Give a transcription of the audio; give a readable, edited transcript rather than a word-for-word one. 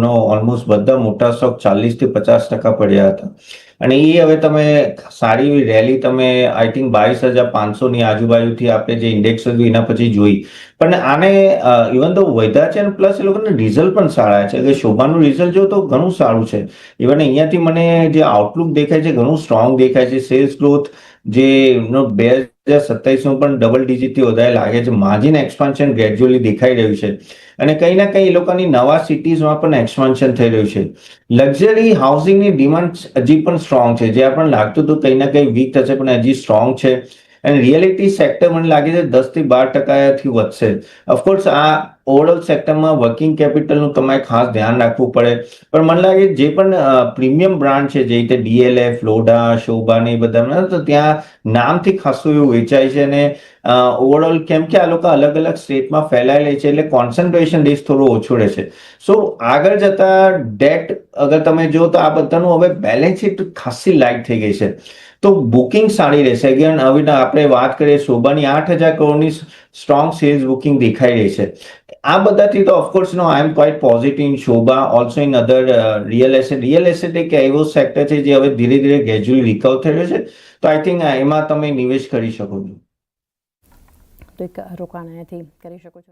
Almost બધા મોટા stock 40% થી 50% પડ્યા હતા અને એ હવે તમે સારી એવી રેલી તમે આઈ થિંક 22,500 ની આજુબાજુથી આપણે જે ઇન્ડેક્સ હતું એના પછી જોઈ પણ આને ઇવન તો વધ્યા છે અને પ્લસ એ લોકોના રિઝલ્ટ પણ સારા છે કે શોભાનું રિઝલ્ટ જો તો ઘણું સારું છે ઇવન અહીંયાથી મને જે આઉટલુક દેખાય છે ઘણું સ્ટ્રોંગ દેખાય છે સેલ્સ ગ્રોથ જે 2027 પણ ડબલ ડિજિટથી વધારે લાગે છે માર્જિન એક્સપાન્શન ગ્રેજ્યુઅલી દેખાઈ રહ્યું છે અને કંઈ ના કંઈ એ લોકોની નવા સિટીઝમાં પણ એક્સપાન્શન થઈ રહ્યું છે લક્ઝરી હાઉસિંગની ડિમાન્ડ હજી પણ સ્ટ્રોંગ છે જે આપણને લાગતું હતું કંઈ ના કંઈ વીક થશે પણ હજી સ્ટ્રોંગ છે અને રિયલિટી સેક્ટર મને લાગે છે 10 થી 12% વધશે ઓફકોર્સ આ ઓવરઓલ સેક્ટરમાં વર્કિંગ કેપિટલનું તમારે ખાસ ધ્યાન રાખવું પડે પણ મને લાગે જે પણ પ્રીમિયમ બ્રાન્ડ છે જે રીતે ડીએલએફ લોઢા શોભા ને એ બધા તો ત્યાં નામથી ખાસું એવું વેચાય છે અને ઓવરઓલ કેમ કે આ લોકો અલગ અલગ સ્ટેટમાં ફેલાયેલી છે એટલે કોન્સન્ટ્રેશન રિસ્ક થોડું ઓછું રહેશે સો આગળ જતા ડેટ અગર તમે જો તો આ બધાનું હવે બેલેન્સ શીટ ખાસી લાઇટ થઈ ગઈ છે તો બુકિંગ સારી રહેશે અગેન હવે આપણે વાત કરીએ શોભાની 8,000 કરોડની સ્ટ્રોંગ સેલ્સ બુકિંગ દેખાઈ રહી છે આ બધાથી તો of course I am quite positive in Shobha also in other real estate એક એવો સેક્ટર છે જે હવે ધીરે ધીરે ગ્રેજ્યુઅલી રિકવર થઈ રહ્યો છે તો આઈ થિંક એમાં તમે નિવેશ કરી શકો છો તો એક રોકાણ અહીંયાથી કરી શકો છો.